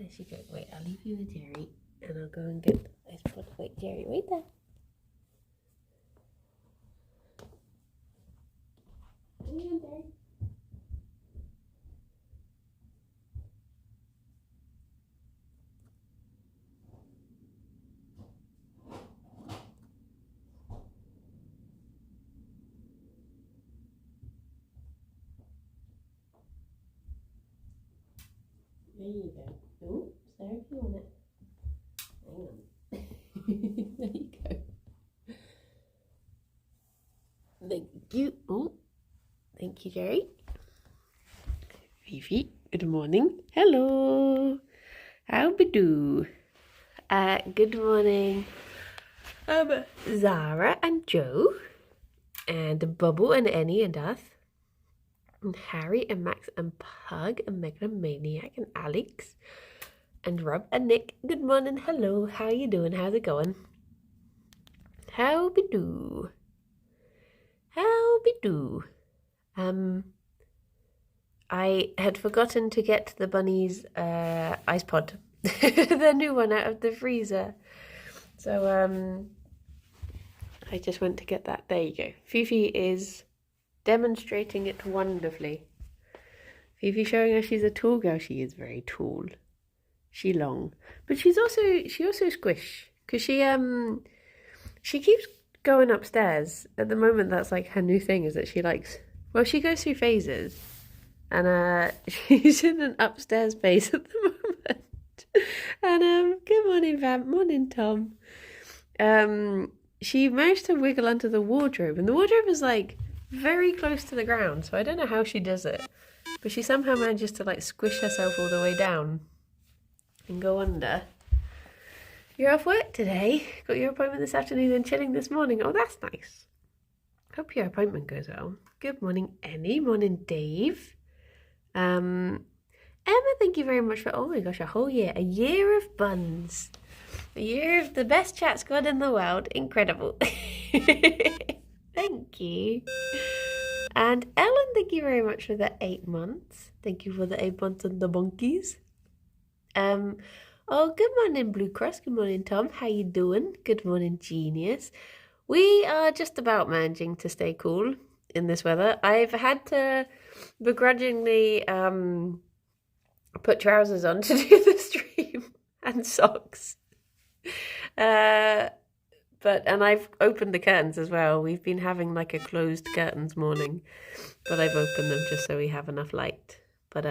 There she goes. Wait, I'll leave you with Gerry and I'll go and get the ice pod. Wait, Gerry, wait there. Hang on, Gerry. There you go. Oh, sorry if you want it. Hang on. There you go. Thank you. Oh, thank you, Gerry. Fifi, good morning. Hello. How be do? Good morning. Zara and Joe, and Bubble and Annie and us. And Harry and Max and Pug and Megan and Maniac and Alex and Rob and Nick. Good morning. Hello. How you doing? How's it going? How be do? How be do? I had forgotten to get the bunnies ice pod, the new one out of the freezer. So I just went to get that. There you go. Fifi is demonstrating it wonderfully. Fifi showing her she's a tall girl. She is very tall. She long, but she also squish because she keeps going upstairs. At the moment, that's like her new thing, is that she likes. Well, she goes through phases, and she's in an upstairs phase at the moment. And good morning, Vamp. Morning, Tom. She managed to wiggle under the wardrobe, and the wardrobe is like very close to the ground, so I don't know how she does it, but she somehow manages to like squish herself all the way down and go under. You're off work today? Got your appointment this afternoon and chilling this morning? Oh, that's nice. Hope your appointment goes well. Good morning, Annie. Morning, Dave. Emma, thank you very much for, oh my gosh, a whole year. A year of buns. A year of the best chat squad in the world. Incredible. Thank you. And Ellen, thank you very much for the 8 months. Thank you for the 8 months and the monkeys. Oh, good morning, Blue Cross. Good morning, Tom. How you doing? Good morning, Genius. We are just about managing to stay cool in this weather. I've had to begrudgingly put trousers on to do the stream and socks. And I've opened the curtains as well. We've been having like a closed curtains morning, but I've opened them just so we have enough light. But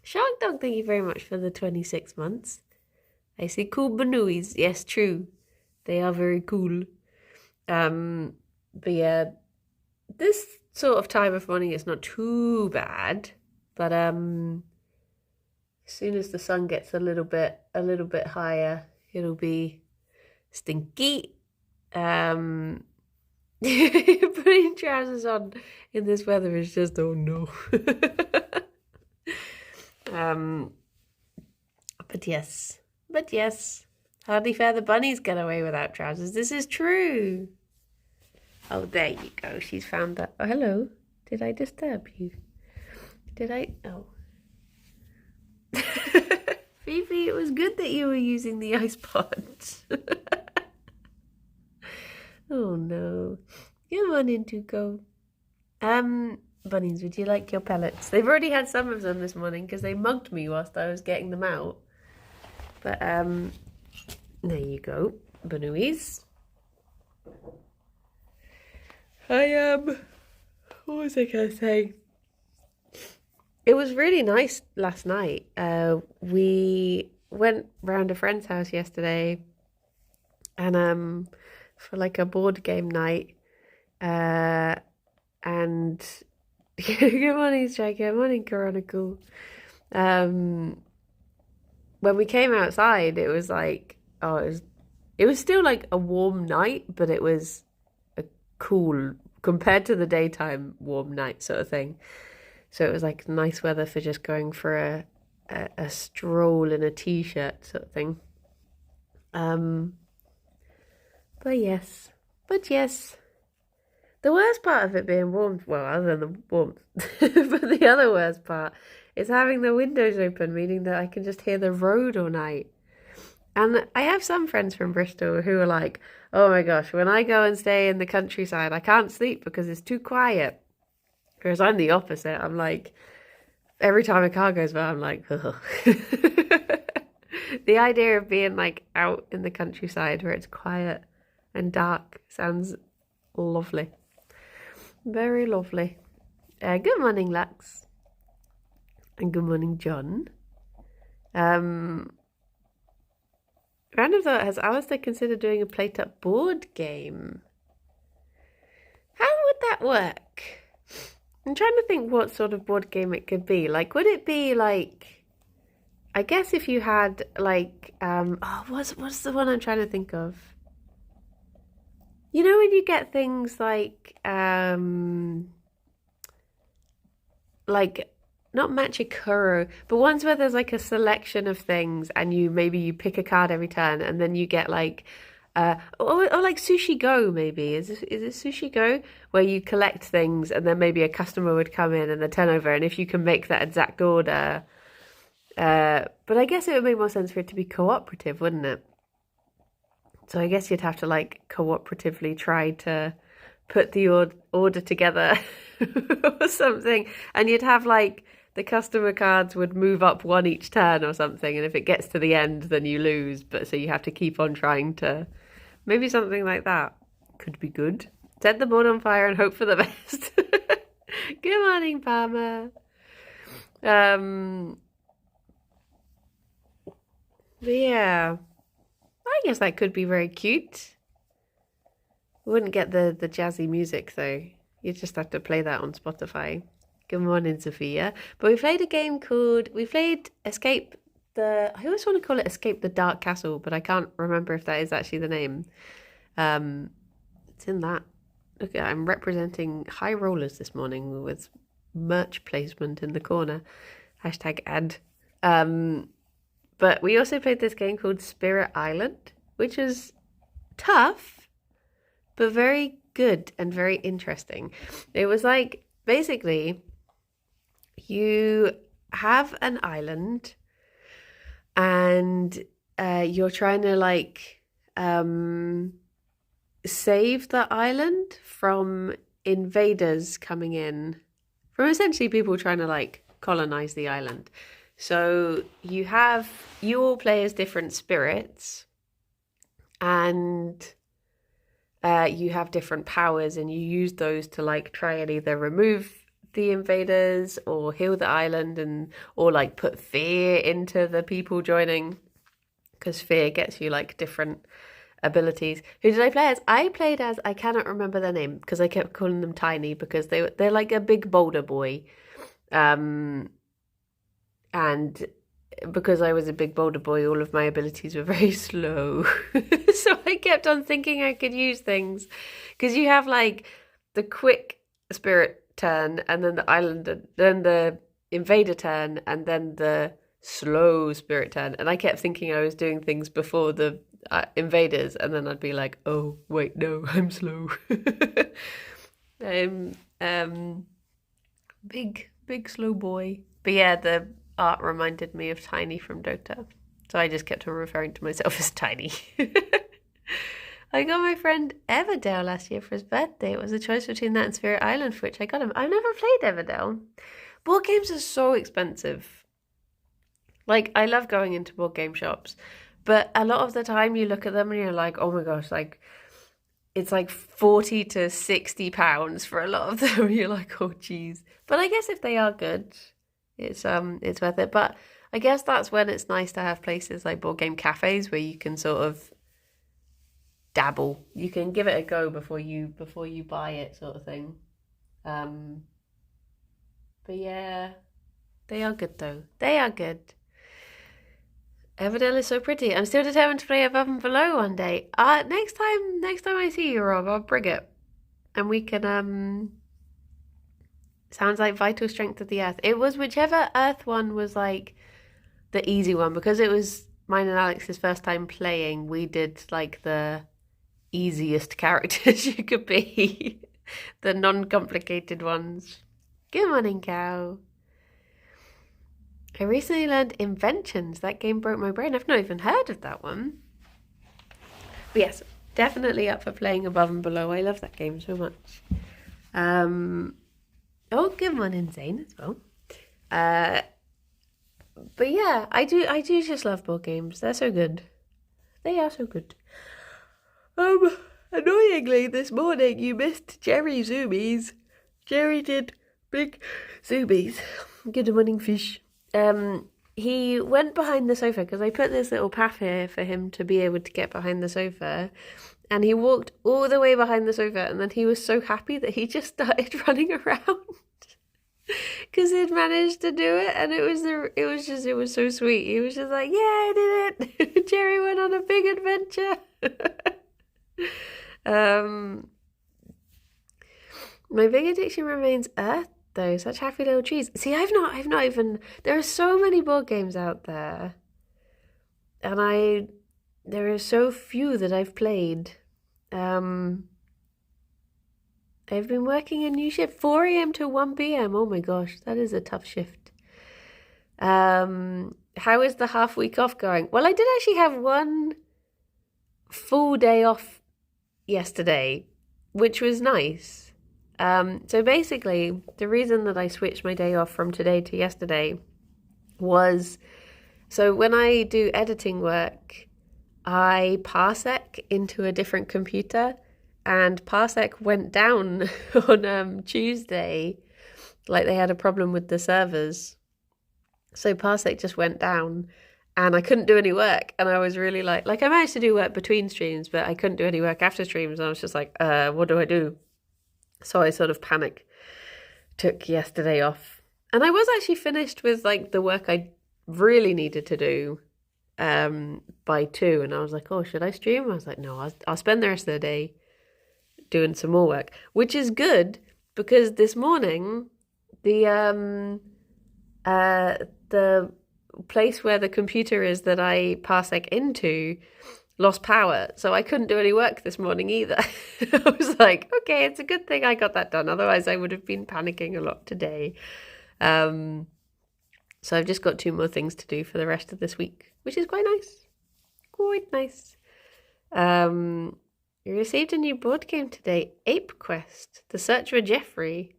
Shark Dog, thank you very much for the 26 months. I see cool Banuis. Yes, true. They are very cool. But yeah, this sort of time of morning is not too bad. But as soon as the sun gets a little bit higher, it'll be stinky. Putting trousers on in this weather is just, oh no. But yes, hardly fair the bunnies get away without trousers. This is true. Oh, there you go. She's found that. Oh, hello. Did I disturb you? Did I? Oh. Fifi, it was good that you were using the ice pods. Oh no. Come on in, Tuco. Bunnies, would you like your pellets? They've already had some of them this morning because they mugged me whilst I was getting them out. But there you go, Banuis. What was I gonna say? It was really nice last night. We went round a friend's house yesterday, and for like a board game night. And good morning, Striker. Morning, Chronicle. When we came outside, it was like, it was still like a warm night, but it was a cool, compared to the daytime, warm night sort of thing. So it was like nice weather for just going for a stroll in a t-shirt sort of thing. But yes, the The worst part of it being warm, well, other than the warmth, but the other worst part is having the windows open, meaning that I can just hear the road all night. And I have some friends from Bristol who are like, oh my gosh, when I go and stay in the countryside, I can't sleep because it's too quiet. Whereas I'm the opposite. I'm like, every time a car goes by, I'm like, ugh. The idea of being like out in the countryside where it's quiet and dark sounds lovely. Very lovely. Good morning, Lux. And good morning, John. Random thought, has Alistair considered doing a plate-up board game? How would that work? I'm trying to think what sort of board game it could be. Like, would it be like, I guess if you had like, what's the one I'm trying to think of? You know when you get things like not Machikoro, but ones where there's like a selection of things and maybe you pick a card every turn and then you get like or like Sushi Go maybe. Is it Sushi Go? Where you collect things and then maybe a customer would come in and the turnover, and if you can make that exact order. But I guess it would make more sense for it to be cooperative, wouldn't it? So I guess you'd have to like cooperatively try to put the order together or something. And you'd have like the customer cards would move up one each turn or something. And if it gets to the end, then you lose. But so you have to keep on trying to, maybe something like that could be good. Set the board on fire and hope for the best. Good morning, Palmer. But yeah, I guess that could be very cute. Wouldn't get the jazzy music though. You just have to play that on Spotify. Good morning, Sophia. But we played a game called, Escape I always want to call it Escape the Dark Castle, but I can't remember if that is actually the name. It's in that. Look, I'm representing high rollers this morning with merch placement in the corner. #ad. But we also played this game called Spirit Island, which is tough, but very good and very interesting. It was like, basically, you have an island and you're trying to like save the island from invaders coming in, from essentially people trying to like colonize the island. So you all play as different spirits, and you have different powers, and you use those to like try and either remove the invaders or heal the island, or like put fear into the people joining, because fear gets you like different abilities. Who did I play as? I played as, I cannot remember their name because I kept calling them Tiny, because they're like a big boulder boy. And because I was a big boulder boy, all of my abilities were very slow. So I kept on thinking I could use things. Because you have like the quick spirit turn, and then the island, then the invader turn, and then the slow spirit turn. And I kept thinking I was doing things before the invaders, and then I'd be like, oh, wait, no, I'm slow. Big slow boy. But yeah, the art reminded me of Tiny from Dota, so I just kept on referring to myself as Tiny. I got my friend Everdale last year for his birthday. It was a choice between that and Spirit Island, for which I got him. I've never played Everdale. Board games are so expensive. Like, I love going into board game shops, but a lot of the time you look at them and you're like, oh my gosh, like it's like 40 to 60 pounds for a lot of them. You're like, oh geez. But I guess if they are good, it's worth it. But I guess that's when it's nice to have places like board game cafes where you can sort of dabble. You can give it a go before you buy it, sort of thing. But yeah, they are good though. They are good. Everdell is so pretty. I'm still determined to play Above and Below one day. Next time I see you, Rob, I'll bring it, and we can sounds like Vital Strength of the Earth. It was whichever Earth one was like the easy one, because it was mine and Alex's first time playing. We did like the easiest characters you could be. The non-complicated ones. Good morning, cow. I recently learned Inventions. That game broke my brain. I've not even heard of that one. But yes, definitely up for playing Above and Below. I love that game so much. Oh, good morning, Zane, as well. But yeah, I do just love board games. They're so good. They are so good. Annoyingly, this morning you missed Gerry Zoomies. Gerry did big zoomies. Good morning, fish. He went behind the sofa because I put this little path here for him to be able to get behind the sofa. And he walked all the way behind the sofa, and then he was so happy that he just started running around because he'd managed to do it, and it was so sweet. He was just like, "Yeah, I did it!" Gerry went on a big adventure. My big addiction remains Earth, though. Such happy little trees. See, I've not even. There are so many board games out there, and there are so few that I've played. I've been working a new shift, 4 a.m. to 1 p.m. Oh my gosh, that is a tough shift. How is the half week off going? Well, I did actually have one full day off yesterday, which was nice. So basically, the reason that I switched my day off from today to yesterday was, so when I do editing work, I parsec into a different computer, and parsec went down on Tuesday. Like, they had a problem with the servers. So parsec just went down, and I couldn't do any work. And I was really like I managed to do work between streams, but I couldn't do any work after streams. And I was just like, what do I do? So I sort of took yesterday off. And I was actually finished with like the work I really needed to do by 2. And I was like, oh, should I stream? I was like, no, I'll spend the rest of the day doing some more work, which is good because this morning the place where the computer is that I parsec into lost power, so I couldn't do any work this morning either. I was like, okay, it's a good thing I got that done, otherwise I would have been panicking a lot today. So I've just got 2 more things to do for the rest of this week, which is quite nice. You received a new board game today, Ape Quest, The Search for Jeffrey.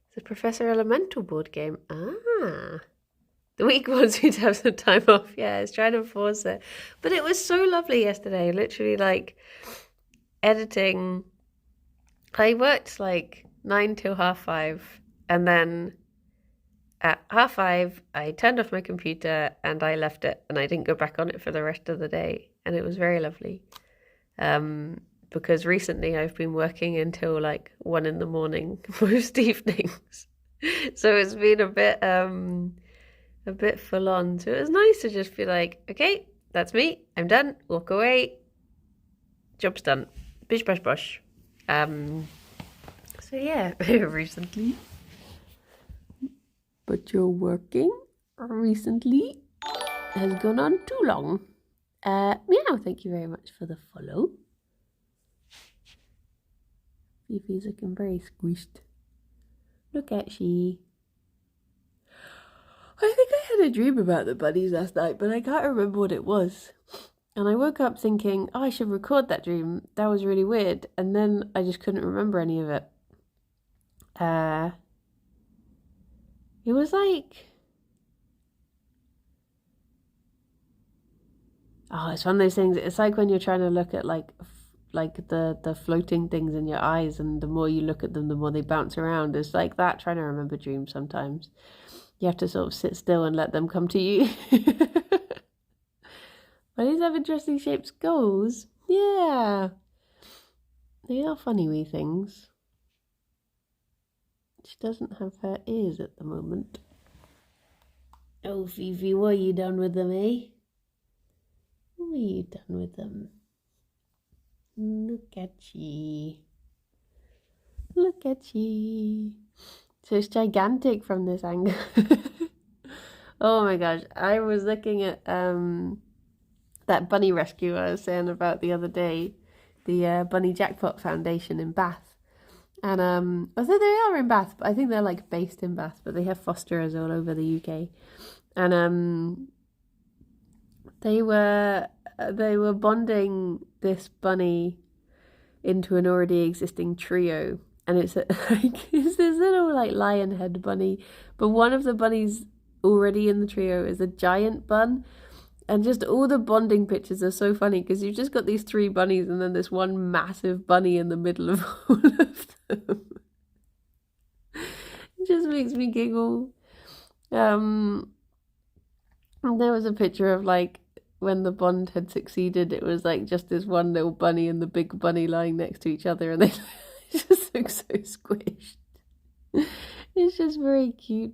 It's a Professor Elemental board game. The week wants me to have some time off. Yeah, it's trying to force it. But it was so lovely yesterday. Literally, like, editing. I worked, like, 9 till 5:30. And then at 5:30, I turned off my computer and I left it. And I didn't go back on it for the rest of the day. And it was very lovely. Because recently I've been working until, like, 1 in the morning most evenings. So it's been a bit full on. So it was nice to just be like, okay, that's me. I'm done. Walk away. Job's done. Bish, bash, bosh. So yeah, recently. But your working recently has gone on too long. Meow, thank you very much for the follow. Fifi's looking very squished. Look at she. I think I had a dream about the bunnies last night, but I can't remember what it was. And I woke up thinking, oh, I should record that dream. That was really weird. And then I just couldn't remember any of it. It was like... Oh, it's one of those things. It's like when you're trying to look at like the floating things in your eyes, and the more you look at them, the more they bounce around. It's like that, trying to remember dreams sometimes. You have to sort of sit still and let them come to you. Bunnies have interesting shaped skulls. Yeah. They are funny wee things. She doesn't have her ears at the moment. Oh, Fifi, what are you done with them, eh? What are you done with them? Look at ye. Look at ye. So it's gigantic from this angle. Oh my gosh. I was looking at that bunny rescue I was saying about the other day. The Bunny Jackpot Foundation in Bath. And although they are in Bath, but I think they're like based in Bath, but they have fosterers all over the UK. And they were bonding this bunny into an already existing trio, and it's this little like lion head bunny, but one of the bunnies already in the trio is a giant bun, and just all the bonding pictures are so funny because you've just got these 3 bunnies and then this one massive bunny in the middle of all of them. It just makes me giggle. And there was a picture of like when the bond had succeeded, it was like just this one little bunny and the big bunny lying next to each other, and they just look so squished. It's just very cute.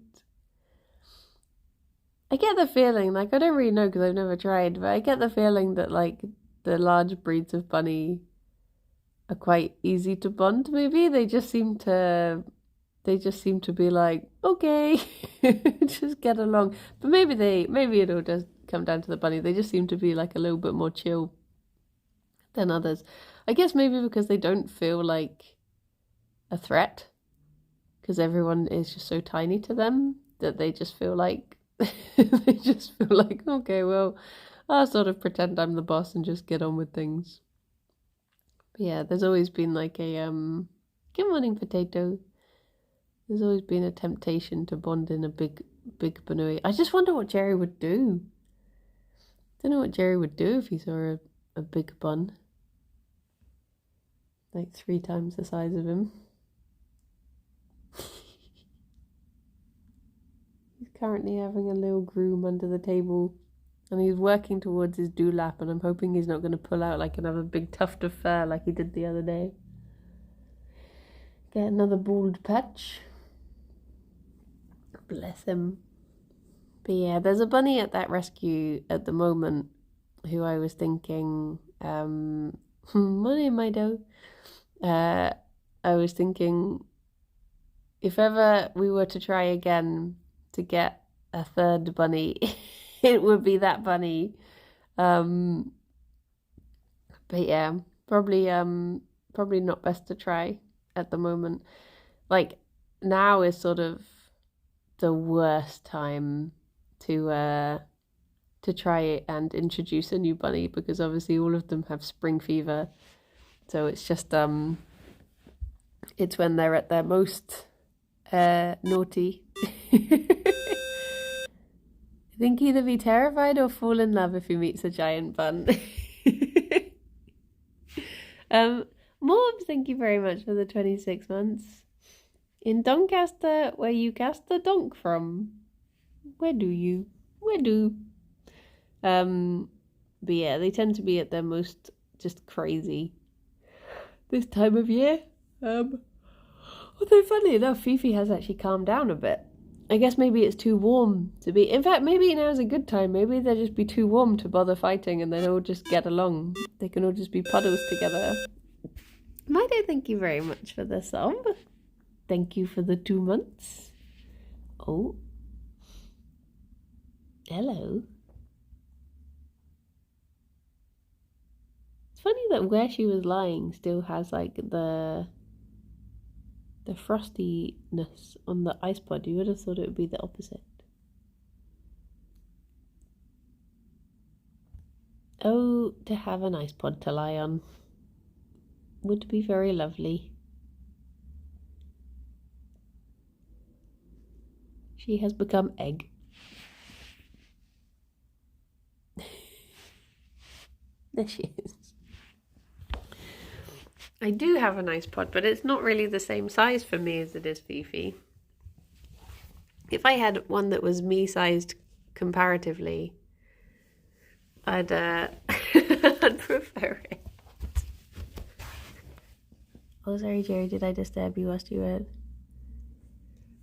I get the feeling, like, I don't really know because I've never tried, but I get the feeling that like the large breeds of bunny are quite easy to bond. Maybe they just seem to be like, okay, just get along. But maybe it all does come down to the bunny. They just seem to be like a little bit more chill than others. I guess maybe because they don't feel like a threat, because everyone is just so tiny to them that they just feel like okay, well, I'll sort of pretend I'm the boss and just get on with things. But yeah, there's always been like a good morning, potato. There's always been a temptation to bond in a big banui. I just wonder what Gerry would do. I don't know what Gerry would do if he saw a big bun. Like 3 times the size of him. He's currently having a little groom under the table. And he's working towards his dewlap, and I'm hoping he's not going to pull out like another big tuft of fur like he did the other day. Get another bald patch. Bless him. But yeah, there's a bunny at that rescue at the moment who I was thinking, money, my dough. I was thinking if ever we were to try again to get a 3rd bunny, it would be that bunny. But yeah, probably not best to try at the moment. Like, now is sort of the worst time to try and introduce a new bunny, because obviously all of them have spring fever. So it's just it's when they're at their most naughty. I think either be terrified or fall in love if he meets a giant bun. Morb, thank you very much for the 26 months. In Doncaster, where you cast the donk from. Where do? But yeah, they tend to be at their most just crazy this time of year. Although funnily enough, Fifi has actually calmed down a bit. I guess maybe it's too warm to be... In fact, maybe now's a good time. Maybe they'll just be too warm to bother fighting, and then they'll just get along. They can all just be puddles together. Mido, thank you very much for the sub. Thank you for the 2 months. Oh. Hello. It's funny that where she was lying still has like the frostiness on the ice pod. You would have thought it would be the opposite. Oh, to have an ice pod to lie on would be very lovely. She has become egg. There she is. I do have an ice pod, but it's not really the same size for me as it is Fifi. If I had one that was me-sized comparatively, I'd I'd prefer it. Oh, sorry, Gerry, did I disturb you whilst you were...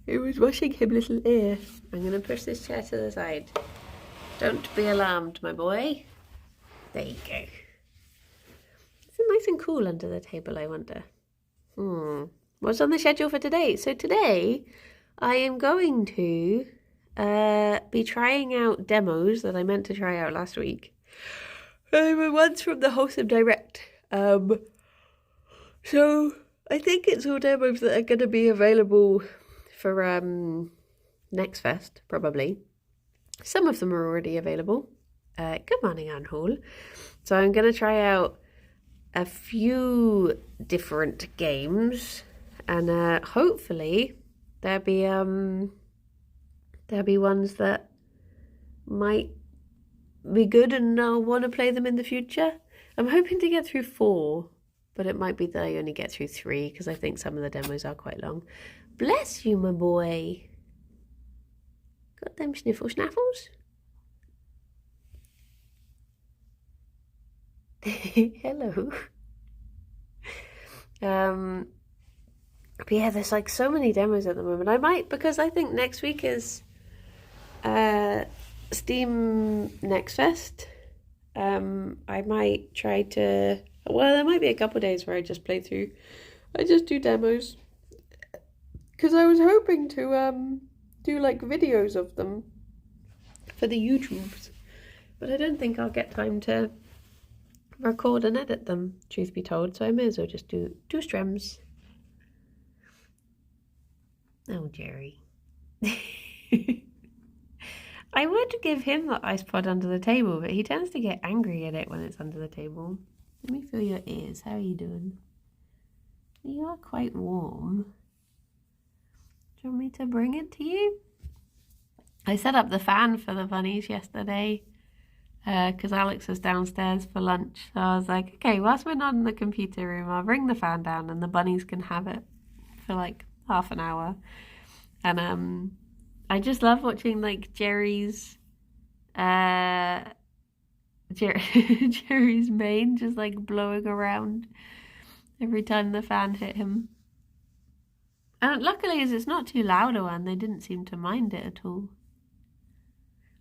It was washing him little ear. I'm going to push this chair to the side. Don't be alarmed, my boy. There you go. Is it nice and cool under the table, I wonder? What's on the schedule for today? So today, I am going to be trying out demos that I meant to try out last week. They were ones from the Wholesome Direct. So I think it's all demos that are going to be available for next fest, probably. Some of them are already available. Good morning, Anne Hall. So I'm going to try out a few different games, and hopefully there'll be ones that might be good and I'll want to play them in the future. I'm hoping to get through 4, but it might be that I only get through 3 because I think some of the demos are quite long. Bless you, my boy. Got them sniffle snaffles? Hello. But yeah, there's like so many demos at the moment. I might, because I think next week is Steam Next Fest. I might try to, well, there might be a couple of days where I just play through, I just do demos, because I was hoping to do like videos of them for the YouTubes, but I don't think I'll get time to record and edit them, truth be told, so I may as well just do streams. Oh, Gerry. I would give him the ice pod under the table, but he tends to get angry at it when it's under the table. Let me feel your ears. How are you doing? You are quite warm. Do you want me to bring it to you? I set up the fan for the bunnies yesterday because Alex was downstairs for lunch. So I was like, okay, whilst we're not in the computer room, I'll bring the fan down and the bunnies can have it for like half an hour. And I just love watching like Gerry's mane just like blowing around every time the fan hit him. And luckily as it's not too loud a one, they didn't seem to mind it at all.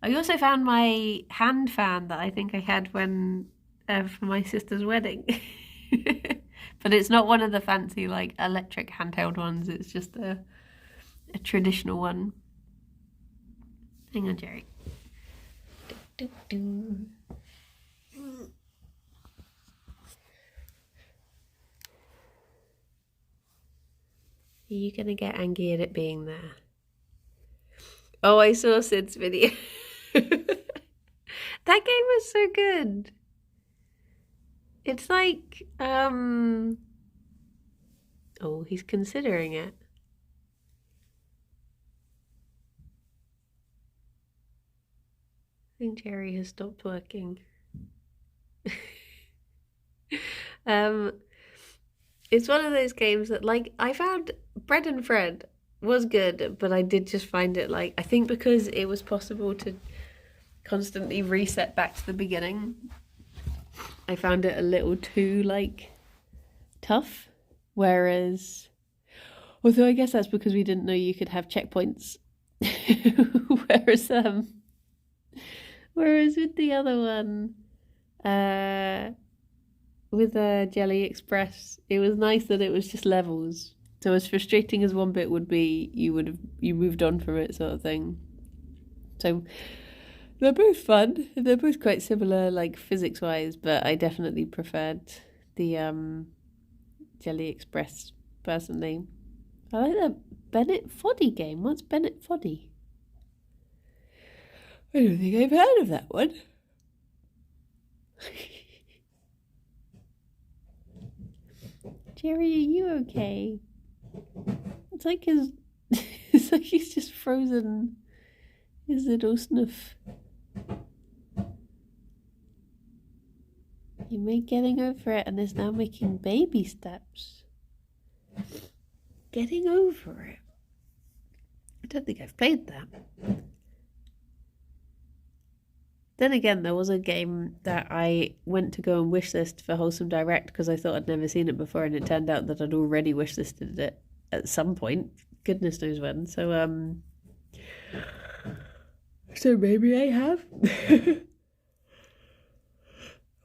I also found my hand fan that I think I had when for my sister's wedding. But it's not one of the fancy like electric handheld ones, it's just a traditional one. Hang on, Gerry. Do, do, do. Are you gonna get angry at it being there? Oh, I saw Sid's video. That game was so good. It's like, oh, he's considering it. I think Gerry has stopped working. It's one of those games that, like, I found Bread and Fred was good, but I did just find it, like, I think because it was possible to constantly reset back to the beginning, I found it a little too, like, tough. Whereas, although I guess that's because we didn't know you could have checkpoints. Whereas with the other one, with Jelly Express, it was nice that it was just levels. So as frustrating as one bit would be, you moved on from it, sort of thing. So they're both fun. They're both quite similar, like physics wise, but I definitely preferred the Jelly Express personally. I like the Bennett Foddy game. What's Bennett Foddy? I don't think I've heard of that one. Gerry, are you okay? It's like it's like he's just frozen his little snuff. He made getting over it and is now making baby steps. Getting over it. I don't think I've played that. Then again, there was a game that I went to go and wishlist for Wholesome Direct because I thought I'd never seen it before, and it turned out that I'd already wishlisted it at some point. Goodness knows when. So maybe I have.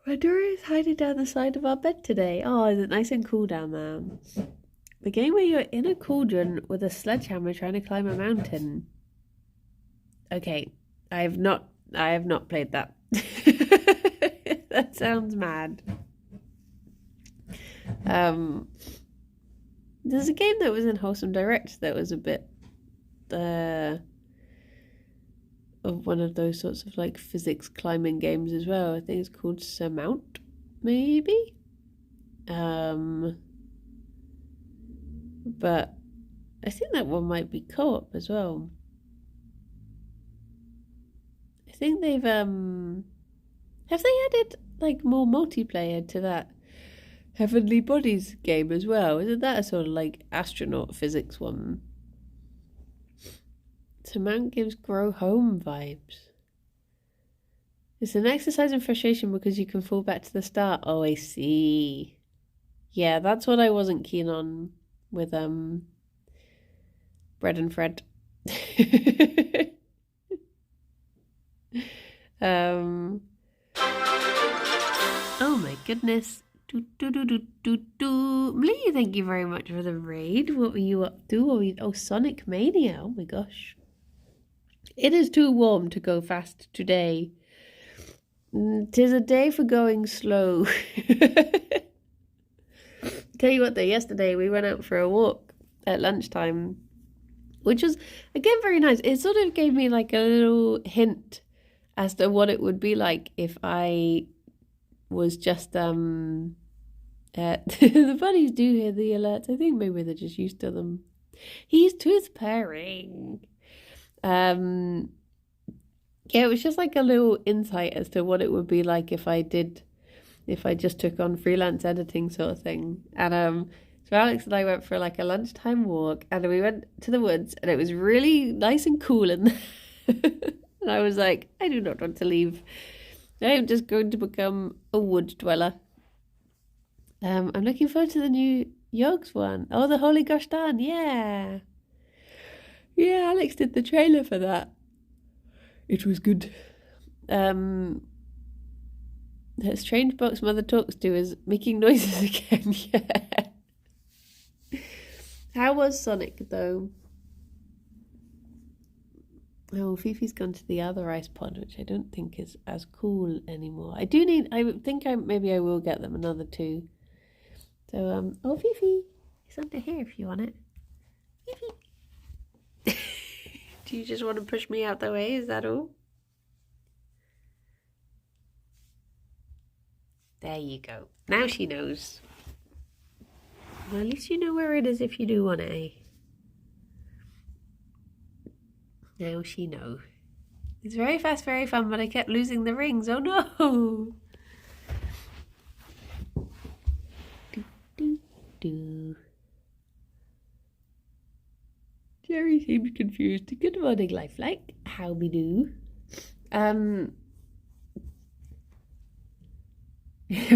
Madura is hiding down the side of our bed today. Oh, is it nice and cool down there? The game where you're in a cauldron with a sledgehammer trying to climb a mountain. Okay, I have not played that. That sounds mad. There's a game that was in Wholesome Direct that was a bit of one of those sorts of like physics climbing games as well. I think it's called Surmount, maybe. But I think that one might be co-op as well. I think they've have they added like more multiplayer to that Heavenly Bodies game as well? Isn't that a sort of like astronaut physics one? Surmount gives grow home vibes. It's an exercise in frustration because you can fall back to the start. Oh, I see. Yeah, that's what I wasn't keen on with Bread and Fred. Oh my goodness. Lee, thank you very much for the raid. What were you up to? Oh, Sonic Mania. Oh my gosh. It is too warm to go fast today. 'Tis a day for going slow. Tell you what though, yesterday we went out for a walk at lunchtime, which was again very nice. It sort of gave me like a little hint as to what it would be like if I was just the bunnies do hear the alerts. I think maybe they're just used to them. He's tooth pairing. Yeah, it was just like a little insight as to what it would be like if I just took on freelance editing sort of thing. And so Alex and I went for like a lunchtime walk, and we went to the woods, and it was really nice and cool in there. And I was like, I do not want to leave. I am just going to become a wood dweller. I'm looking forward to the new Yogs one. Oh, the Holy Gosh Darn, yeah. Yeah, Alex did the trailer for that. It was good. That strange box Mother talks to is making noises again, yeah. How was Sonic, though? Oh, Fifi's gone to the other ice pod, which I don't think is as cool anymore. I maybe I will get them another two. So, oh, Fifi, it's under here if you want it. Fifi. Do you just want to push me out the way? Is that all? There you go. Now she knows. Well, at least you know where it is if you do want it, eh? Now she knows. It's very fast, very fun, but I kept losing the rings. Oh no! Do. Gerry seems confused. Good morning, Lifelike. How we do?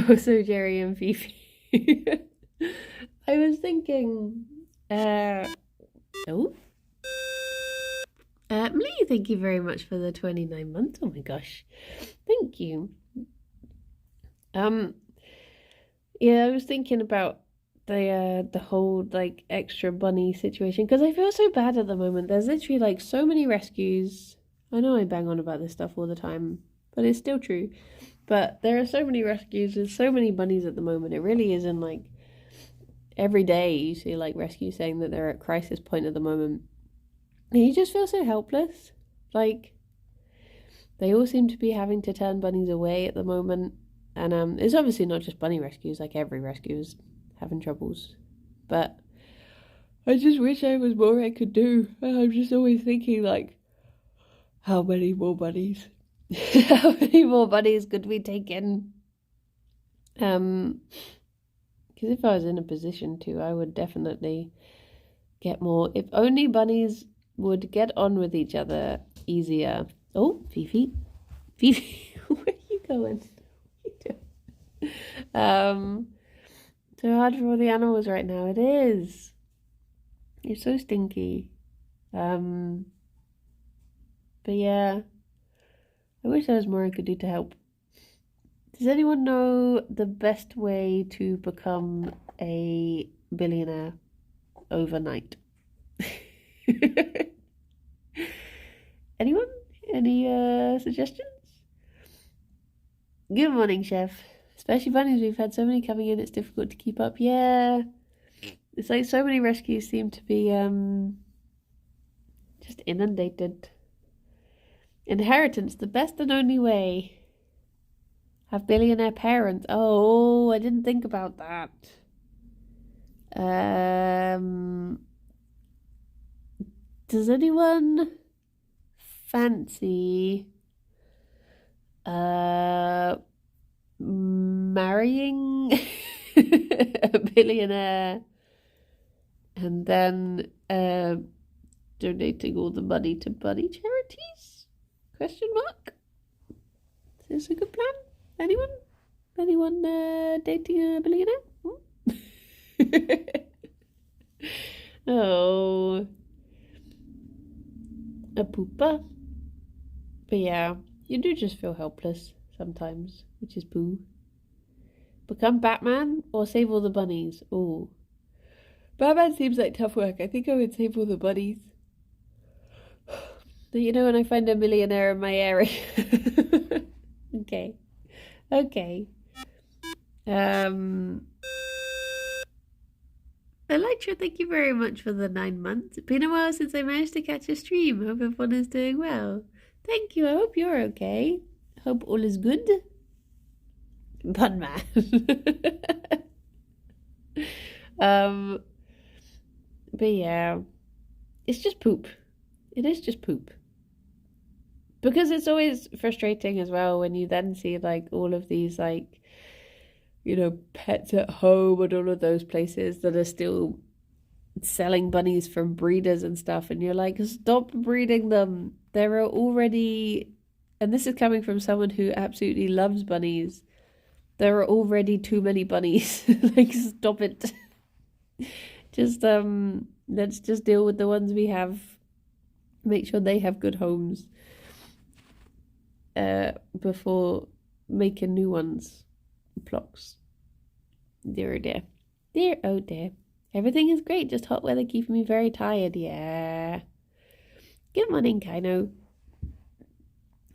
Also, Gerry and Fifi. I was thinking. Lee, thank you very much for the 29 months. Oh my gosh, thank you. Yeah, I was thinking about the whole like extra bunny situation because I feel so bad at the moment. There's literally like so many rescues. I know I bang on about this stuff all the time, but it's still true. But there are so many rescues, there's so many bunnies at the moment. It really isn't like every day you see like rescues saying that they're at crisis point at the moment. And you just feel so helpless. Like they all seem to be having to turn bunnies away at the moment. And it's obviously not just bunny rescues, like every rescue is having troubles. But I just wish there was more I could do. I'm just always thinking like, how many more bunnies? How many more bunnies could we take in? Because if I was in a position to, I would definitely get more. If only bunnies would get on with each other easier. Oh, Fifi, where are you going? So hard for all the animals right now. It is. You're so stinky. But yeah, I wish there was more I could do to help. Does anyone know the best way to become a billionaire overnight? Anyone? Any suggestions? Good morning, Chef. Especially bunnies, we've had so many coming in, it's difficult to keep up. Yeah. It's like so many rescues seem to be just inundated. Inheritance, the best and only way. Have billionaire parents. Oh, I didn't think about that. Does anyone fancy marrying a billionaire and then donating all the money to bunny charities? Question mark. Is this a good plan? Anyone? Anyone dating a billionaire? Oh, a pooper. But yeah, you do just feel helpless sometimes, which is boo. Become Batman or save all the bunnies? Oh, Batman seems like tough work. I think I would save all the bunnies. But you know, when I find a millionaire in my area. Okay. Elytra, thank you very much for the 9 months. It's been a while since I managed to catch a stream. Hope everyone is doing well. Thank you. I hope you're okay. Hope all is good. Bun man. But yeah, it's just poop. It is just poop. Because it's always frustrating as well when you then see like all of these like, you know, Pets at Home and all of those places that are still selling bunnies from breeders and stuff, and you're like, stop breeding them. There are already, and this is coming from someone who absolutely loves bunnies, there are already too many bunnies. Like, stop it. Just let's just deal with the ones we have, make sure they have good homes before making new ones. Plocks. Dear oh dear. Dear oh dear. Everything is great, just hot weather keeping me very tired. Yeah. Good morning, Kino.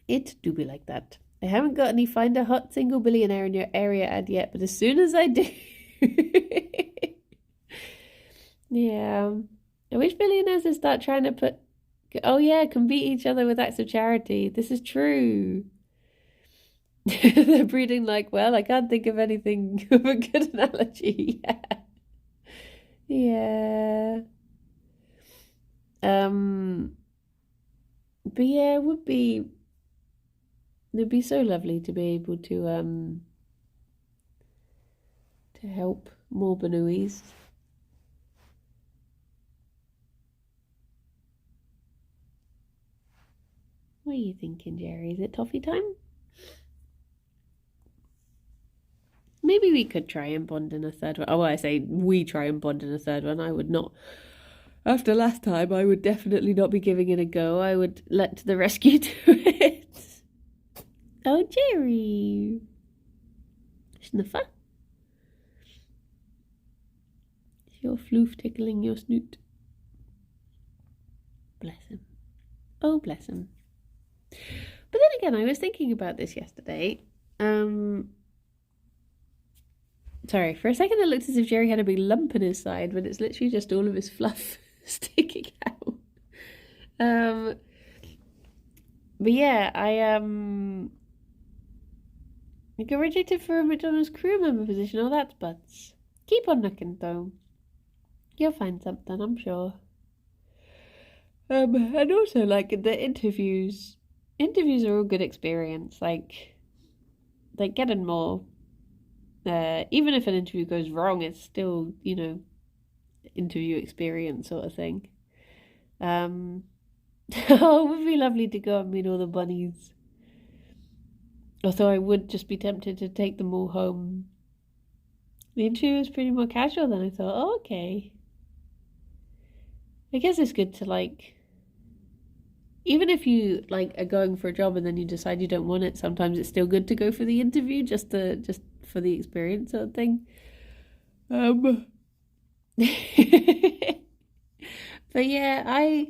It do be like that. I haven't got any find a hot single billionaire in your area ad yet, but as soon as I do. Yeah. I wish billionaires would start trying to put, oh yeah, compete each other with acts of charity. This is true. They're breeding like, well, I can't think of anything of a good analogy. Yeah. But yeah, it'd be so lovely to be able to help more Banooies. What are you thinking, Gerry? Is it toffee time? Maybe we could try and bond in a third one. Oh, I say we try and bond in a third one. I would not. After last time, I would definitely not be giving it a go. I would let the rescue do it. Oh, Gerry. Sniffer. Is your floof tickling your snoot? Bless him. Oh, bless him. But then again, I was thinking about this yesterday. Sorry, for a second it looked as if Gerry had a big lump in his side, but it's literally just all of his fluff sticking out. But yeah, I got rejected for a McDonald's crew member position. Oh, that's butts. Keep on looking though. You'll find something, I'm sure. And also like the interviews. Interviews are all good experience. Like getting more. Even if an interview goes wrong, it's still, you know, interview experience sort of thing. Oh, it would be lovely to go and meet all the bunnies. Although I would just be tempted to take them all home. The interview was pretty more casual than I thought. Oh, okay. I guess it's good to like, even if you like are going for a job and then you decide you don't want it, sometimes it's still good to go for the interview just for the experience sort of thing. But yeah,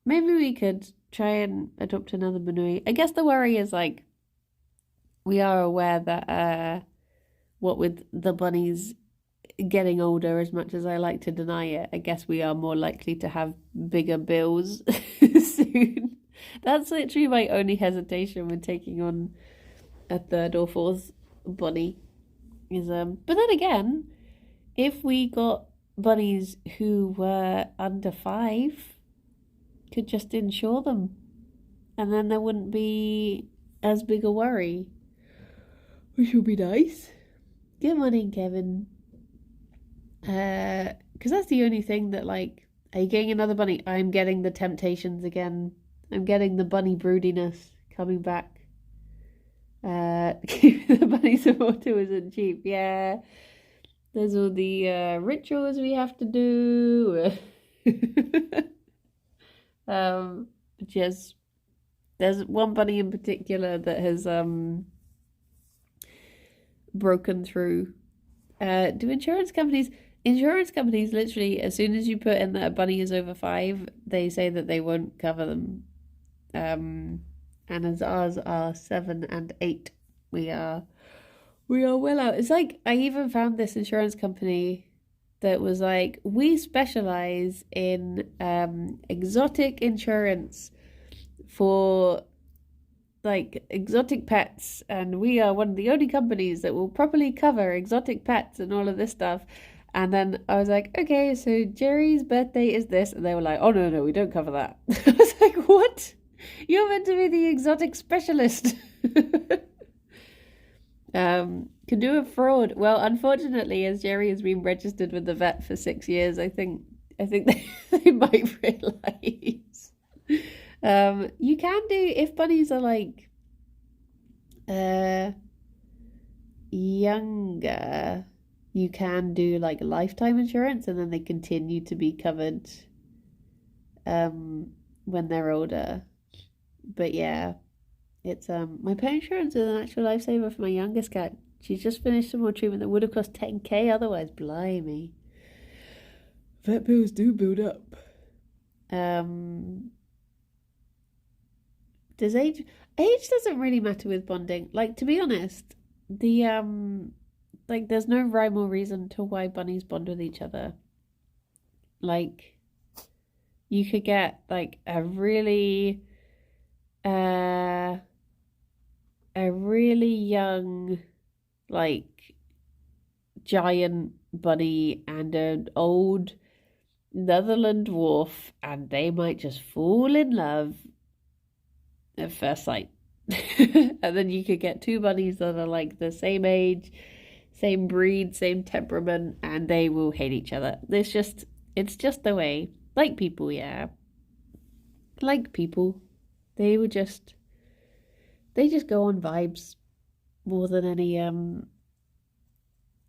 maybe we could try and adopt another Banooie. I guess the worry is like we are aware that what with the bunnies getting older, as much as I like to deny it, I guess we are more likely to have bigger bills soon. That's literally my only hesitation with taking on a third or fourth bunny. But then again, if we got bunnies who were under 5, could just insure them, and then there wouldn't be as big a worry, which would be nice. Good morning, Kevin. Because that's the only thing that, like, are you getting another bunny? I'm getting the temptations again. I'm getting the bunny broodiness coming back. The bunnies of auto isn't cheap. Yeah, there's all the rituals we have to do. Just there's one bunny in particular that has broken through. Do insurance companies literally, as soon as you put in that a bunny is over 5, they say that they won't cover them. And as ours are 7 and 8, we are well out. It's like, I even found this insurance company that was like, we specialize in exotic insurance for like exotic pets, and we are one of the only companies that will properly cover exotic pets and all of this stuff. And then I was like, okay, so Jerry's birthday is this, and they were like, oh no, we don't cover that. I was like, what? You're meant to be the exotic specialist. Can do a fraud. Well, unfortunately, as Gerry has been registered with the vet for 6 years, I think they might realise. You can do, if bunnies are like younger, you can do like lifetime insurance, and then they continue to be covered when they're older. But yeah, it's my pet insurance is an actual lifesaver for my youngest cat. She's just finished some more treatment that would have cost 10k otherwise. Blimey. Vet bills do build up. Does age doesn't really matter with bonding. Like, to be honest, the like, there's no rhyme or reason to why bunnies bond with each other. Like, you could get like a really young, like, giant bunny and an old Netherland dwarf, and they might just fall in love at first sight. And then you could get 2 bunnies that are like the same age, same breed, same temperament, and they will hate each other. It's just the way. Like people, yeah. Like people. They just go on vibes more than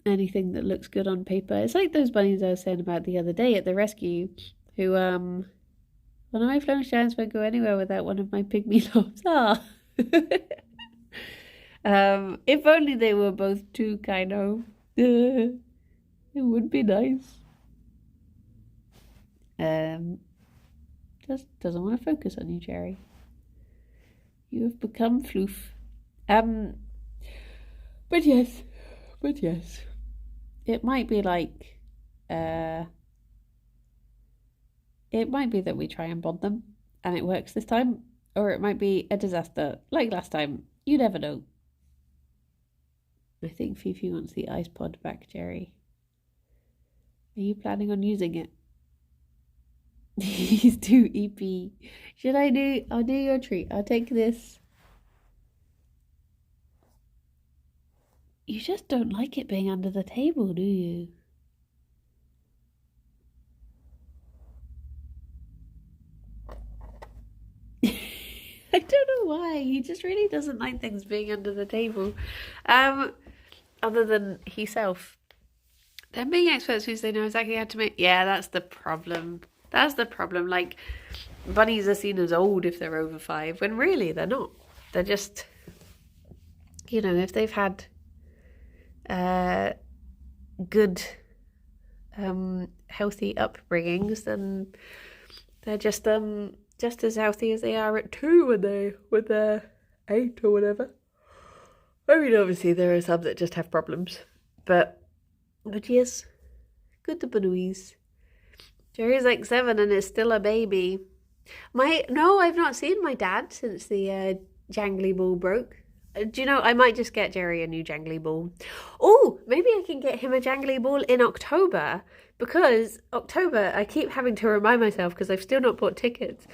anything that looks good on paper. It's like those bunnies I was saying about the other day at the rescue, who one of my flown shines won't go anywhere without one of my pygmy lobs. Ah. If only they were both too kind of. It would be nice. Just doesn't want to focus on you, Gerry. You have become floof. But yes. It might be like, it might be that we try and bond them and it works this time, or it might be a disaster like last time. You never know. I think Fifi wants the ice pod back, Gerry. Are you planning on using it? He's too EP. I'll do your treat. I'll take this. You just don't like it being under the table, do you? I don't know why. He just really doesn't like things being under the table. Other than himself. Them being experts means they know exactly how to make... Yeah, that's the problem. Like, bunnies are seen as old if they're over 5, when really they're not. They're just... if they've had... good healthy upbringings, then they're just as healthy as they are at 2 when they're 8 or whatever. I mean, obviously there are some that just have problems, but yes, Good boys. Gerry's like 7 and is still a baby. No, I've not seen my dad since the jangly ball broke. Do you know, I might just get Gerry a new jangly ball. Oh, maybe I can get him a jangly ball in October, because October, I keep having to remind myself because I've still not bought tickets,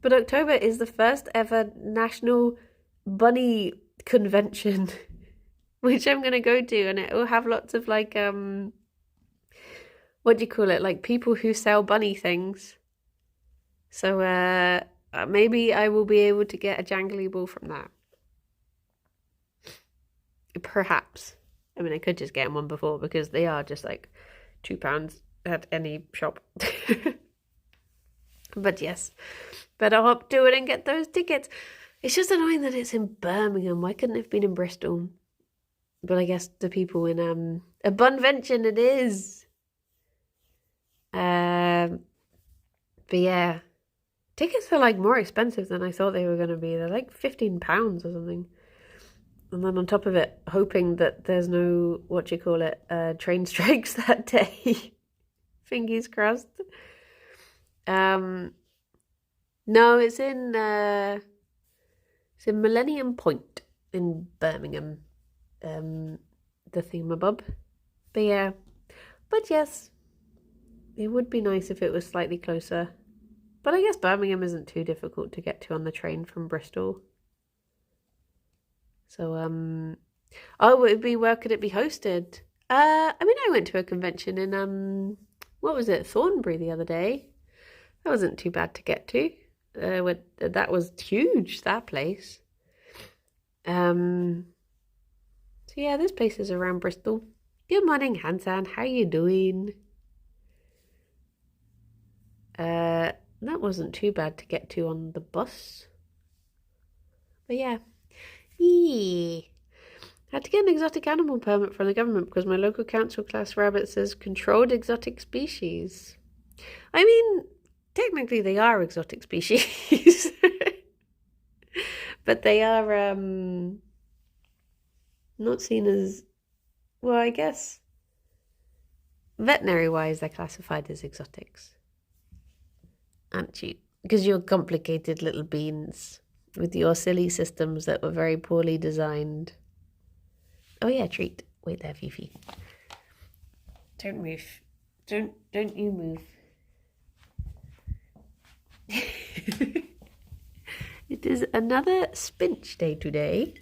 but October is the first ever National Bunny Convention, which I'm going to go to, and it will have lots of like, what do you call it? Like people who sell bunny things. So maybe I will be able to get a jangly ball from that. Perhaps. I mean, I could just get one before because they are just like £2 at any shop. But yes, better hop to it and get those tickets. It's just annoying that it's in Birmingham. Why couldn't it have been in Bristol? But I guess the people in a Bunvention it is. But yeah, tickets are like more expensive than I thought they were going to be. They're like £15 or something. And then on top of it, hoping that there's no, train strikes that day. Fingers crossed. No, it's in Millennium Point in Birmingham. The thingamabob. But yeah. But yes. It would be nice if it was slightly closer. But I guess Birmingham isn't too difficult to get to on the train from Bristol. So, where could it be hosted? I went to a convention in, Thornbury the other day. That wasn't too bad to get to. That was huge, that place. So yeah, there's places around Bristol. Good morning, Hansan. How you doing? That wasn't too bad to get to on the bus. But yeah. Had to get an exotic animal permit from the government because my local council class rabbit says controlled exotic species. I mean, technically they are exotic species. But they are not seen as, well, I guess veterinary wise they're classified as exotics. Aren't you? Because you're complicated little beans with your silly systems that were very poorly designed. Oh yeah, treat. Wait there, Fifi. Don't move. Don't you move. It is another spinach day today.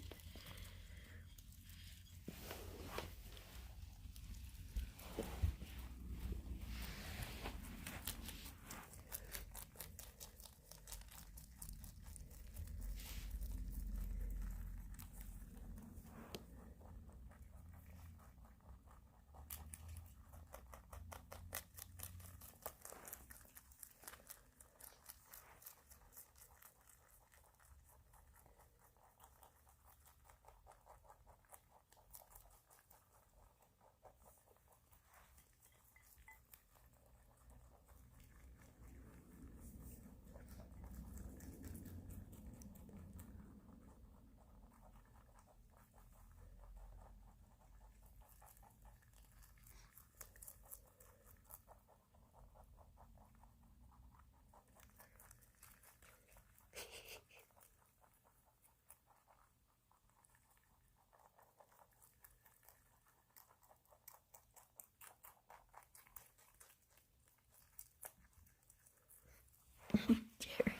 Gerry.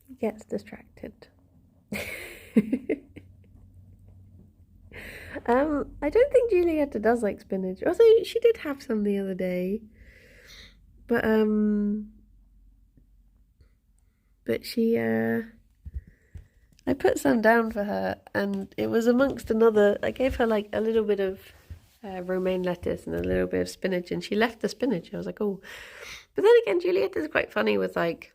He gets distracted. I don't think Julietta does like spinach. Although she did have some the other day. But she I put some down for her, and it was amongst another. I gave her like a little bit of romaine lettuce and a little bit of spinach, and she left the spinach. I was like, oh. But then again, Julietta's quite funny with like,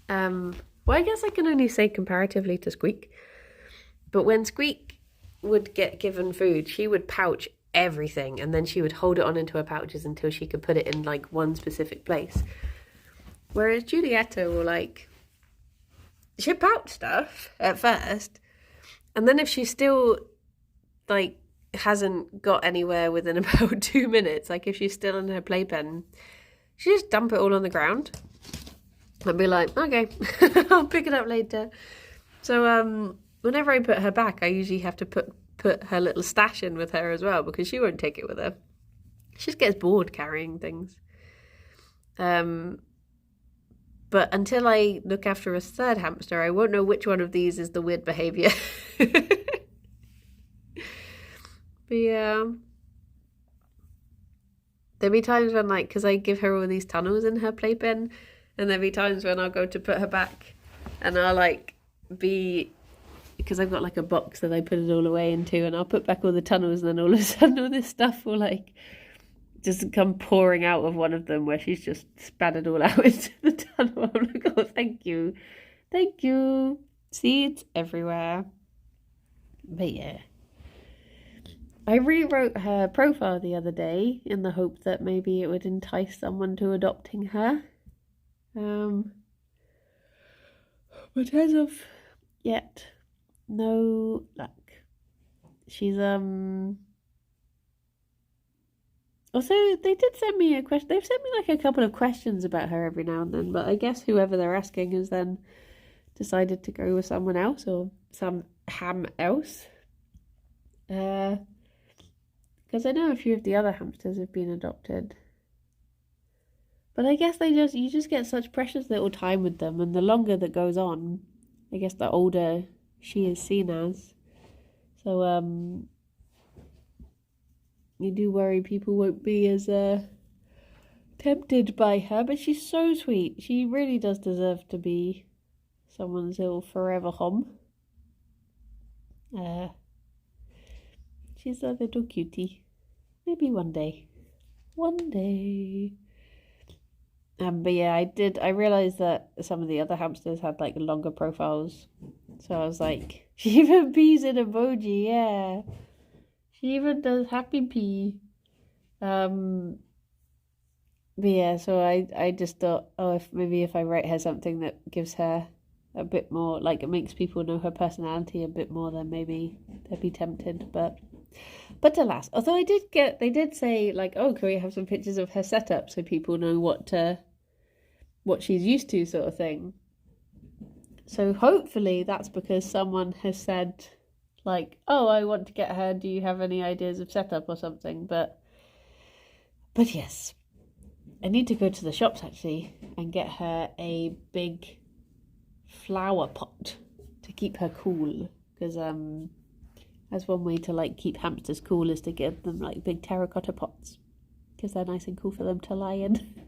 well, I guess I can only say comparatively to Squeak, but when Squeak would get given food, she would pouch everything, and then she would hold it on into her pouches until she could put it in like one specific place. Whereas Julietta will like, she'll pouch stuff at first, And then if she still, like, hasn't got anywhere within about 2 minutes, like if she's still in her playpen, she just dump it all on the ground and be like, okay, I'll pick it up later. So whenever I put her back, I usually have to put her little stash in with her as well, because she won't take it with her. She just gets bored carrying things. But until I look after a third hamster, I won't know which one of these is the weird behaviour. But yeah, there'll be times when, like, because I give her all these tunnels in her playpen, and there'll be times when I'll go to put her back, and I'll, like, because I've got, like, a box that I put it all away into, and I'll put back all the tunnels, and then all of a sudden all this stuff will, like, just come pouring out of one of them where she's just spat it all out into the tunnel. I'm like, oh, thank you. Thank you. See, it's everywhere. But yeah. I rewrote her profile the other day in the hope that maybe it would entice someone to adopting her. But as of yet, no luck. She's also, they did send me a question. They've sent me like a couple of questions about her every now and then, but I guess whoever they're asking has then decided to go with someone else or some ham else. Because I know a few of the other hamsters have been adopted. But I guess you just get such precious little time with them, and the longer that goes on, I guess the older she is seen as. So, you do worry people won't be as tempted by her, but she's so sweet. She really does deserve to be someone's little forever home. She's a little cutie. Maybe one day. One day. But yeah, I realised that some of the other hamsters had like longer profiles. So I was like, she even pees in emoji, yeah. She even does happy pee. But yeah, so I just thought, oh, if I write her something that gives her a bit more, like it makes people know her personality a bit more, then maybe they'd be tempted. But alas, although they did say like, oh, can we have some pictures of her setup so people know what she's used to, sort of thing. So hopefully that's because someone has said like, oh, I want to get her, do you have any ideas of setup or something? But yes, I need to go to the shops actually and get her a big flower pot to keep her cool, because that's one way to like keep hamsters cool, is to give them like big terracotta pots, because they're nice and cool for them to lie in.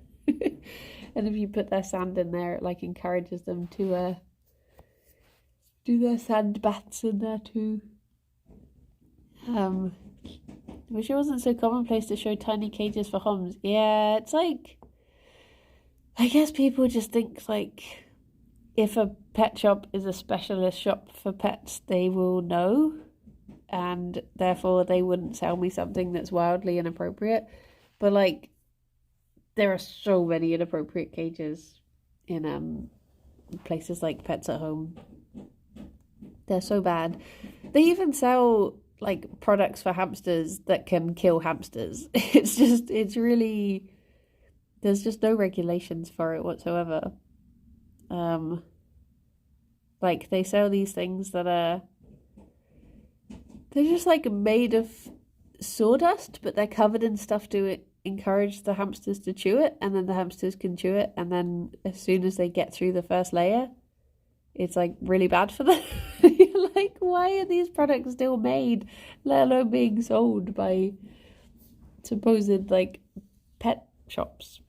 And if you put their sand in there, it like encourages them to do their sand baths in there too. I wish it wasn't so commonplace to show tiny cages for homes. Yeah, it's like, I guess people just think like if a pet shop is a specialist shop for pets, they will know, and therefore they wouldn't sell me something that's wildly inappropriate. But like, there are so many inappropriate cages in places like Pets at Home. They're so bad. They even sell like products for hamsters that can kill hamsters. It's really, there's just no regulations for it whatsoever. Like they sell these things that they're just like made of sawdust, but they're covered in stuff to encourage the hamsters to chew it, and then the hamsters can chew it, and then as soon as they get through the first layer, it's like really bad for them. You're like, why are these products still made, let alone being sold by supposed like pet shops?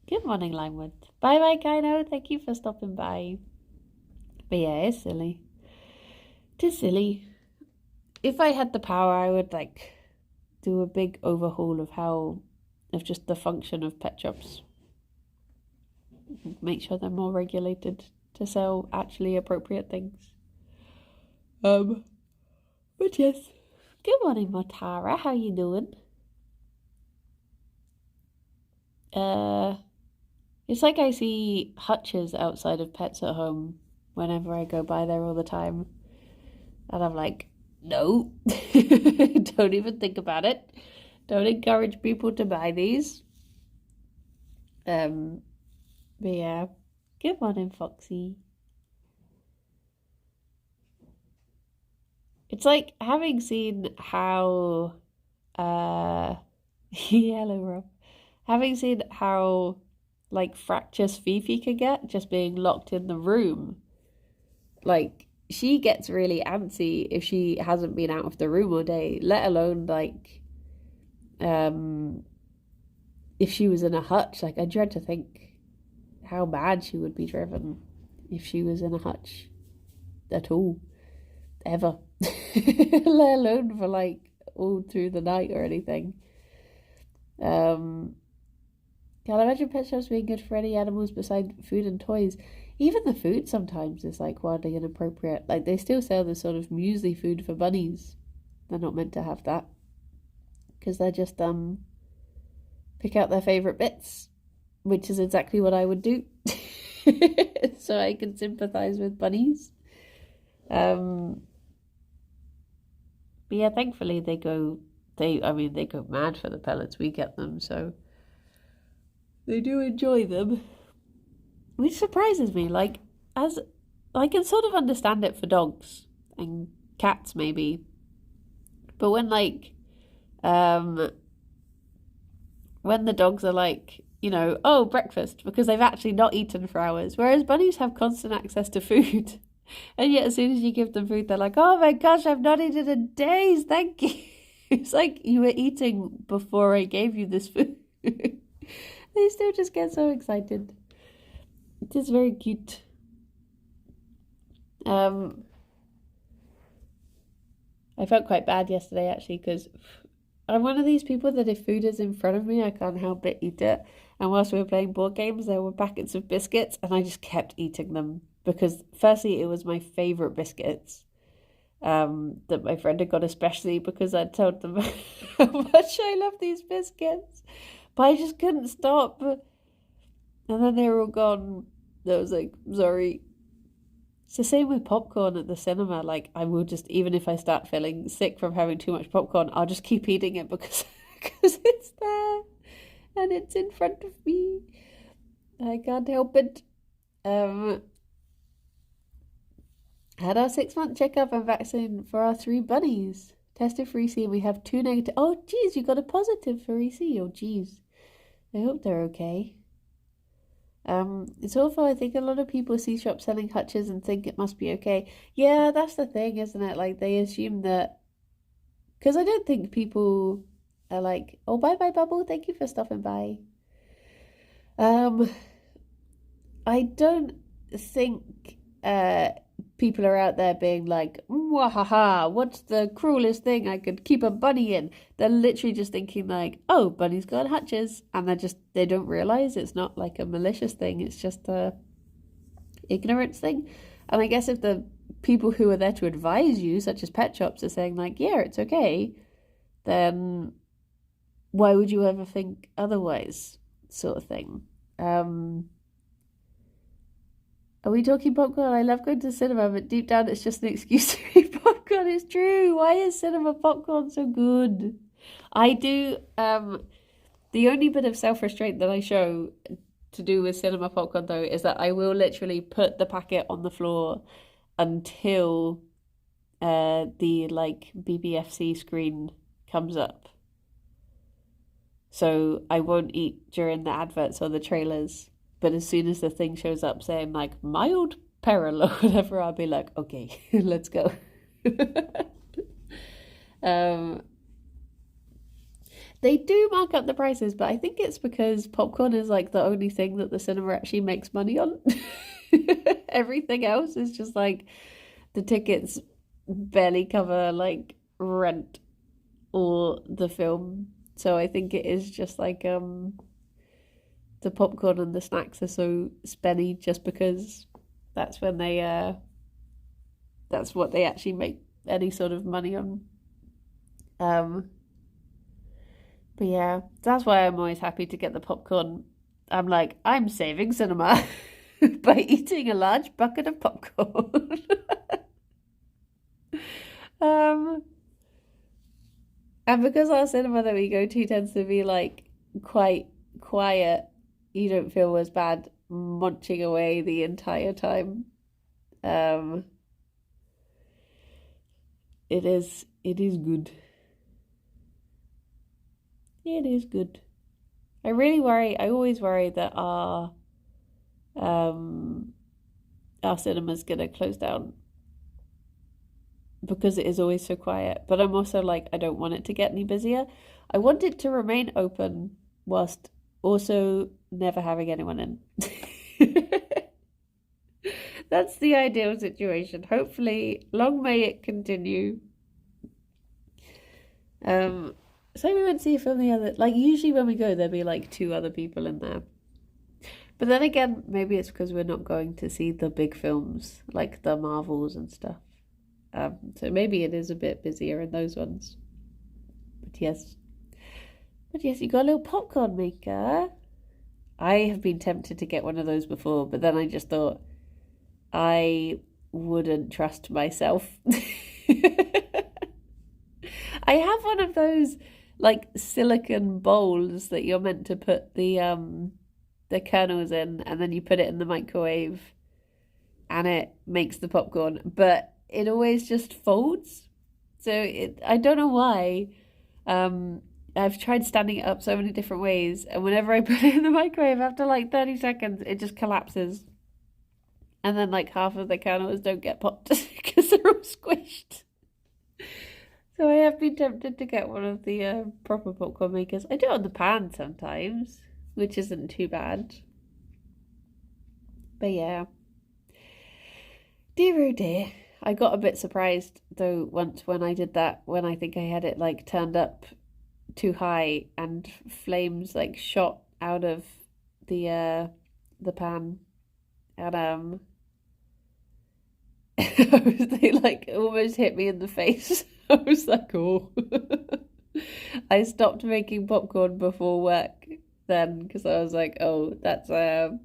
Good morning, Limewood. Bye bye, Kino. Thank you for stopping by. But yeah, it's silly. It is silly. If I had the power, I would like do a big overhaul of just the function of pet shops. Make sure they're more regulated to sell actually appropriate things. But yes. Good morning, Motara. How you doing? It's like I see hutches outside of Pets at Home whenever I go by there all the time. And I'm like, no, don't even think about it. Don't encourage people to buy these. But yeah, good morning, Foxy. It's like having seen how, yellow Rob, having seen how, like, fractious Fifi could get just being locked in the room. Like, she gets really antsy if she hasn't been out of the room all day, let alone, like, if she was in a hutch. Like, I dread to think how mad she would be driven if she was in a hutch at all, ever. Let alone for, like, all through the night or anything. Can't imagine pet shops being good for any animals besides food and toys. Even the food sometimes is, like, wildly inappropriate. Like, they still sell this sort of muesli food for bunnies. They're not meant to have that. Because they're just, pick out their favourite bits. Which is exactly what I would do. So I can sympathise with bunnies. But yeah, thankfully they go mad for the pellets we get them, so they do enjoy them. Which surprises me, like, as I can sort of understand it for dogs and cats maybe. But when, like, when the dogs are like, you know, oh, breakfast, because they've actually not eaten for hours, whereas bunnies have constant access to food. And yet as soon as you give them food, they're like, oh my gosh, I've not eaten in days, thank you. It's like you were eating before I gave you this food. They still just get so excited. It is very cute. I felt quite bad yesterday, actually, because I'm one of these people that if food is in front of me, I can't help but eat it. And whilst we were playing board games, there were packets of biscuits, and I just kept eating them. Because firstly, it was my favourite biscuits that my friend had got, especially because I'd told them how much I love these biscuits. But I just couldn't stop. And then they were all gone. I was like, sorry. It's the same with popcorn at the cinema. Like, I will just, even if I start feeling sick from having too much popcorn, I'll just keep eating it because it's there and it's in front of me. I can't help it. Had our 6-month checkup and vaccine for our 3 bunnies. Tested for EC and we have 2 negative. Oh, geez, you got a positive for EC. Oh, geez. I hope they're okay. It's awful. I think a lot of people see shops selling hutches and think it must be okay. Yeah, that's the thing, isn't it? Like, they assume that, because I don't think people are like, oh, bye Bubble, thank you for stopping by. I don't think people are out there being like, wahaha, what's the cruelest thing I could keep a bunny in? They're literally just thinking like, oh, bunnies got hutches, and they don't realise it's not like a malicious thing, it's just a ignorance thing. And I guess if the people who are there to advise you, such as pet shops, are saying like, yeah, it's okay, then why would you ever think otherwise, sort of thing. Are we talking popcorn? I love going to the cinema, but deep down it's just an excuse to eat popcorn. It's true. Why is cinema popcorn so good? I do, the only bit of self-restraint that I show to do with cinema popcorn, though, is that I will literally put the packet on the floor until the, like, BBFC screen comes up. So I won't eat during the adverts or the trailers. But as soon as the thing shows up saying, like, mild peril or whatever, I'll be like, okay, let's go. They do mark up the prices, but I think it's because popcorn is, like, the only thing that the cinema actually makes money on. Everything else is just, like, the tickets barely cover, like, rent or the film. So I think it is just, like, the popcorn and the snacks are so spenny just because that's when that's what they actually make any sort of money on. But yeah, that's why I'm always happy to get the popcorn. I'm like, I'm saving cinema by eating a large bucket of popcorn. Um, and because our cinema that we go to tends to be like quite quiet, you don't feel as bad munching away the entire time. Um, it is good. It is good. I always worry that our cinema's gonna close down because it is always so quiet. But I'm also like, I don't want it to get any busier. I want it to remain open whilst also never having anyone in. That's the ideal situation. Hopefully, long may it continue. So we went to see a film the other, like usually when we go, there'll be like 2 other people in there. But then again, maybe it's because we're not going to see the big films, like the Marvels and stuff. So maybe it is a bit busier in those ones. But yes, you got a little popcorn maker. I have been tempted to get one of those before, but then I just thought I wouldn't trust myself. I have one of those like silicone bowls that you're meant to put the kernels in, and then you put it in the microwave and it makes the popcorn, but it always just folds. So I don't know why. I've tried standing it up so many different ways, and whenever I put it in the microwave after like 30 seconds, it just collapses. And then like half of the kernels don't get popped because they're all squished. So I have been tempted to get one of the proper popcorn makers. I do it on the pan sometimes, which isn't too bad. But yeah. Dear oh dear. I got a bit surprised though once when I did that, when I think I had it like turned up too high and flames like shot out of the pan. And they like almost hit me in the face. I was like, oh. I stopped making popcorn before work then because I was like, oh, that's I'm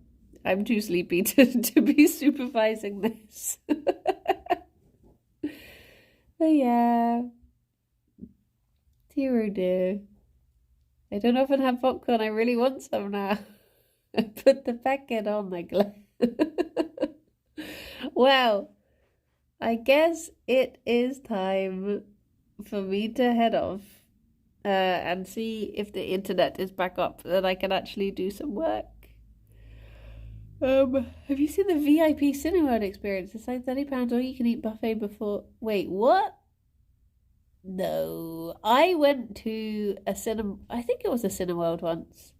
too sleepy to be supervising this. But yeah. Dear oh dear. I don't often have popcorn. I really want some now. I put the packet on my glass. Well, I guess it is time for me to head off and see if the internet is back up so that I can actually do some work. Have you seen the VIP Cineworld experience? It's like £30 all you can eat buffet before. Wait, what? No, I went to a cinema. I think it was a Cineworld once,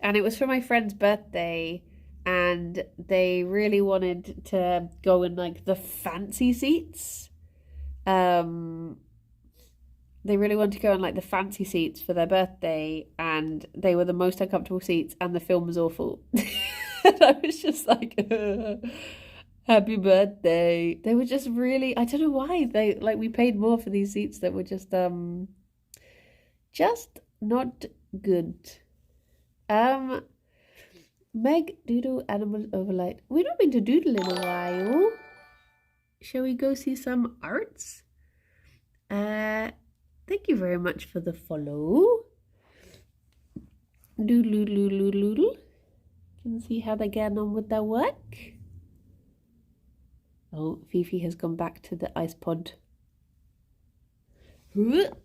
and it was for my friend's birthday. And they really wanted to go in like the fancy seats. They really wanted to go in like the fancy seats for their birthday, and they were the most uncomfortable seats, and the film was awful. And I was just like, happy birthday. They were just really, I don't know why we paid more for these seats that were just not good. Meg Doodle Animal Overlight. We've not been to Doodle in a while. Shall we go see some arts? Thank you very much for the follow. Doodle doodle doodle doodle. Can see how they're getting on with their work. Oh, Fifi has gone back to the ice pod. Look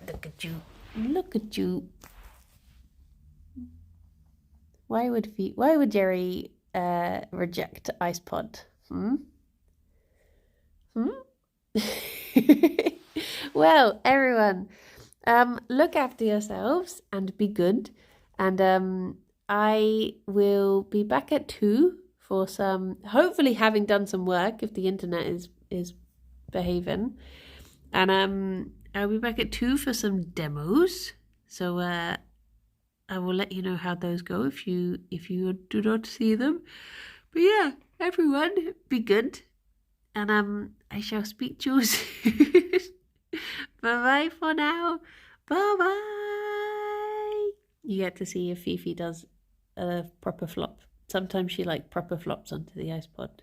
at you. Look at you. Why would Gerry reject ice pod? Well, everyone, look after yourselves and be good. And I will be back at 2 for some, hopefully having done some work if the internet is behaving. And I'll be back at 2 for some demos. So I will let you know how those go if you do not see them. But yeah, everyone, be good. And I shall speak to you soon. Bye-bye for now. Bye-bye. You get to see if Fifi does a proper flop. Sometimes she proper flops onto the ice pod.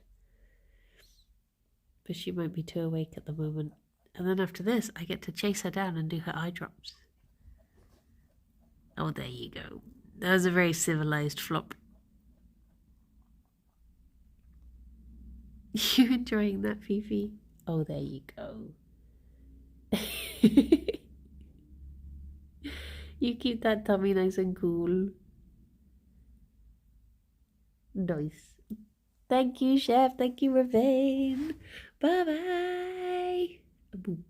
but she might be too awake at the moment. And then after this, I get to chase her down and do her eye drops. Oh, there you go. That was a very civilized flop. You enjoying that, Fifi? Oh, there you go. You keep that tummy nice and cool. Nice. Thank you, Chef. Thank you, Ravane. Bye-bye. Boom.